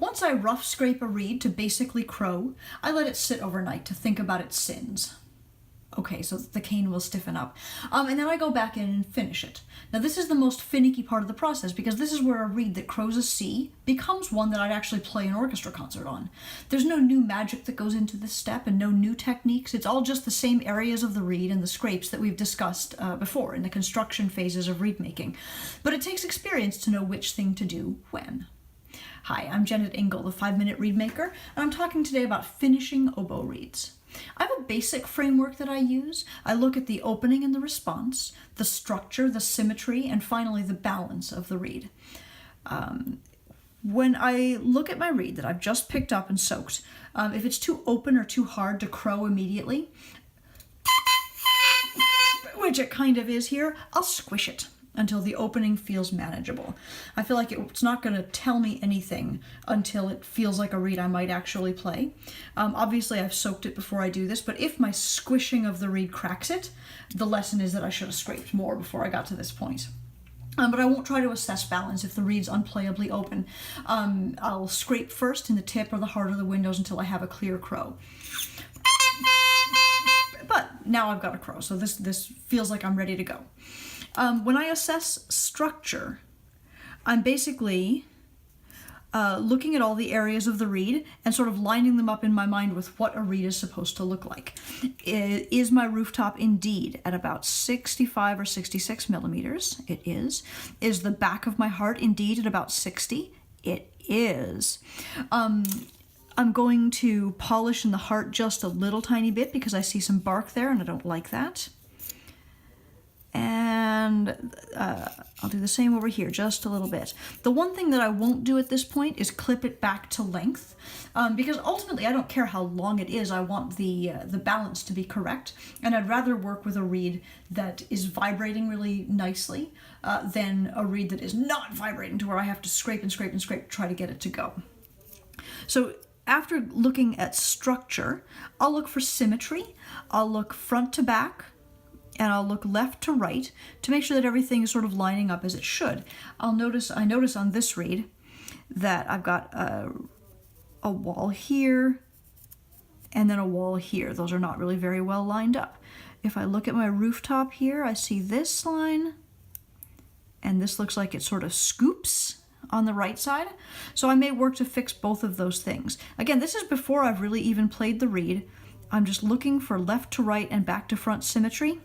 Once I rough scrape a reed to basically crow, I let it sit overnight to think about its sins. Okay, so the cane will stiffen up. And then I go back in and finish it. Now this is the most finicky part of the process because this is where a reed that crows a C becomes one that I'd actually play an orchestra concert on. There's no new magic that goes into this step and no new techniques. It's all just the same areas of the reed and the scrapes that we've discussed before in the construction phases of reed making. But it takes experience to know which thing to do when. Hi, I'm Jennet Ingle, the 5 Minute Reedmaker, and I'm talking today about finishing oboe reeds. I have a basic framework that I use. I look at the opening and the response, the structure, the symmetry, and finally the balance of the reed. When I look at my reed that I've just picked up and soaked, if it's too open or too hard to crow immediately, which it kind of is here, I'll squish it until the opening feels manageable. I feel like it's not going to tell me anything until it feels like a reed I might actually play. Obviously I've soaked it before I do this, but if my squishing of the reed cracks it, the lesson is that I should have scraped more before I got to this point. But I won't try to assess balance if the reed's unplayably open. I'll scrape first in the tip or the heart of the windows until I have a clear crow. But now I've got a crow, so this feels like I'm ready to go. When I assess structure, I'm basically looking at all the areas of the reed and sort of lining them up in my mind with what a reed is supposed to look like. Is my rooftop indeed at about 65 or 66 millimeters? It is. Is the back of my heart indeed at about 60? It is. I'm going to polish in the heart just a little tiny bit because I see some bark there and I don't like that. And I'll do the same over here, just a little bit. The one thing that I won't do at this point is clip it back to length, because ultimately I don't care how long it is, I want the balance to be correct, and I'd rather work with a reed that is vibrating really nicely than a reed that is not vibrating to where I have to scrape and scrape and scrape to try to get it to go. So after looking at structure, I'll look for symmetry, I'll look front to back, and I'll look left to right to make sure that everything is sort of lining up as it should. I notice on this reed that I've got a wall here and then a wall here. Those are not really very well lined up. If I look at my rooftop here, I see this line, and this looks like it sort of scoops on the right side. So I may work to fix both of those things. Again, this is before I've really even played the reed. I'm just looking for left to right and back to front symmetry.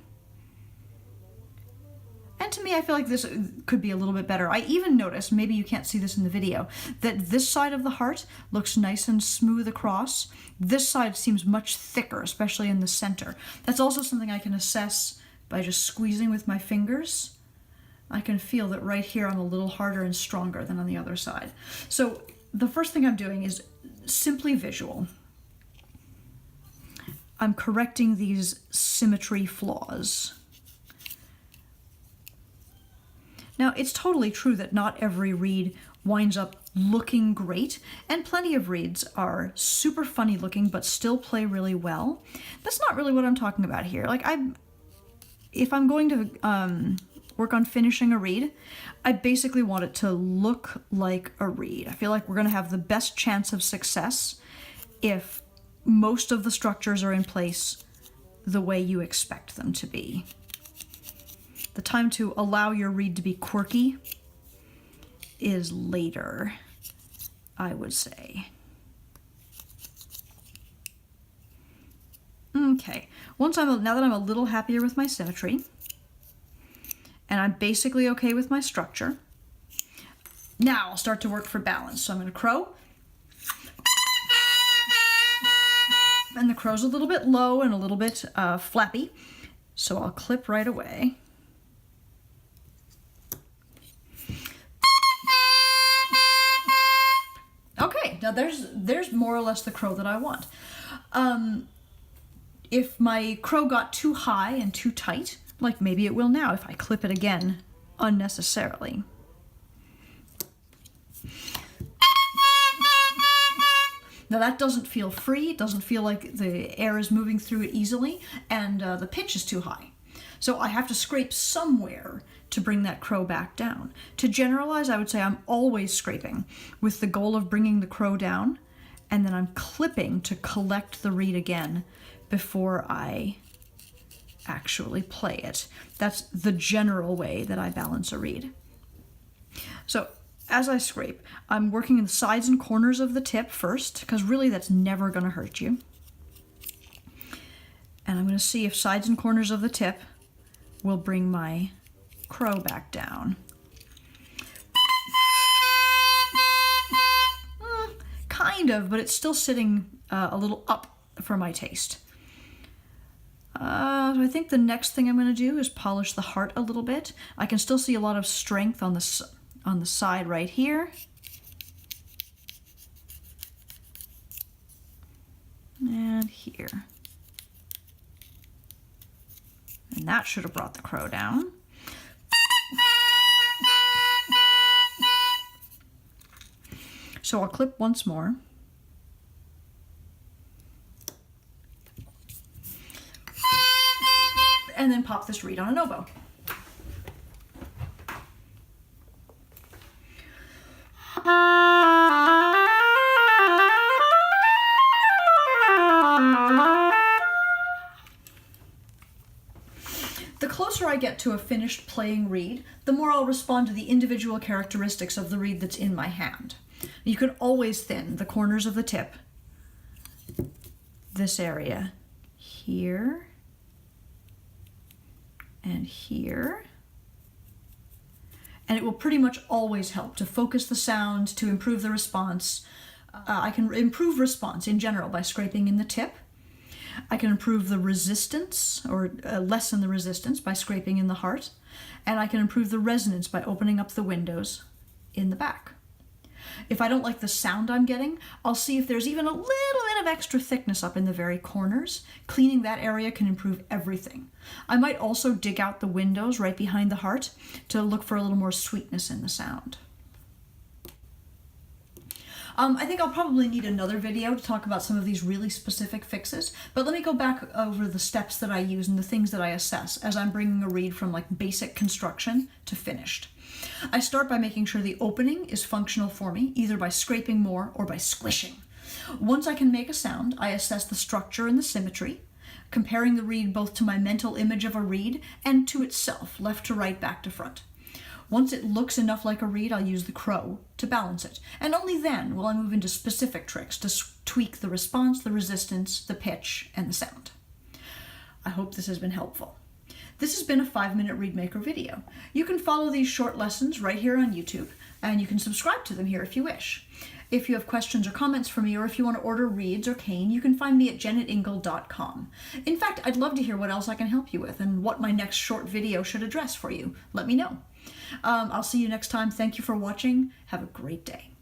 And to me, I feel like this could be a little bit better. I even notice, maybe you can't see this in the video, that this side of the heart looks nice and smooth across. This side seems much thicker, especially in the center. That's also something I can assess by just squeezing with my fingers. I can feel that right here I'm a little harder and stronger than on the other side. So the first thing I'm doing is simply visual. I'm correcting these symmetry flaws. Now, it's totally true that not every reed winds up looking great, and plenty of reeds are super funny looking but still play really well. That's not really what I'm talking about here. Like, if I'm going to work on finishing a reed, I basically want it to look like a reed. I feel like we're going to have the best chance of success if most of the structures are in place the way you expect them to be. The time to allow your reed to be quirky is later, I would say. Okay, now that I'm a little happier with my symmetry, and I'm basically okay with my structure, now I'll start to work for balance. So I'm going to crow, and the crow's a little bit low and a little bit flappy, so I'll clip right away. Okay, now there's more or less the crow that I want. If my crow got too high and too tight, like maybe it will now if I clip it again unnecessarily. Now that doesn't feel free, it doesn't feel like the air is moving through it easily, and the pitch is too high. So I have to scrape somewhere to bring that crow back down. To generalize, I would say I'm always scraping with the goal of bringing the crow down, and then I'm clipping to collect the reed again before I actually play it. That's the general way that I balance a reed. So as I scrape, I'm working in the sides and corners of the tip first, because really that's never going to hurt you. And I'm going to see if sides and corners of the tip will bring my crow back down. Kind of, but it's still sitting a little up for my taste. So I think the next thing I'm going to do is polish the heart a little bit. I can still see a lot of strength on the side right here. And here. And that should have brought the crow down. So I'll clip once more. And then pop this reed on an oboe. The closer I get to a finished playing reed, the more I'll respond to the individual characteristics of the reed that's in my hand. You can always thin the corners of the tip, this area here and here, and it will pretty much always help to focus the sound, to improve the response. I can improve response in general by scraping in the tip. I can improve the resistance, or lessen the resistance by scraping in the heart, and I can improve the resonance by opening up the windows in the back. If I don't like the sound I'm getting, I'll see if there's even a little bit of extra thickness up in the very corners. Cleaning that area can improve everything. I might also dig out the windows right behind the heart to look for a little more sweetness in the sound. I think I'll probably need another video to talk about some of these really specific fixes, but let me go back over the steps that I use and the things that I assess as I'm bringing a reed from like basic construction to finished. I start by making sure the opening is functional for me, either by scraping more or by squishing. Once I can make a sound, I assess the structure and the symmetry, comparing the reed both to my mental image of a reed and to itself, left to right, back to front. Once it looks enough like a reed, I'll use the crow to balance it, and only then will I move into specific tricks to tweak the response, the resistance, the pitch, and the sound. I hope this has been helpful. This has been a 5-Minute Reedmaker video. You can follow these short lessons right here on YouTube, and you can subscribe to them here if you wish. If you have questions or comments for me, or if you want to order reeds or cane, you can find me at jennetingle.com. In fact, I'd love to hear what else I can help you with and what my next short video should address for you. Let me know. I'll see you next time. Thank you for watching. Have a great day.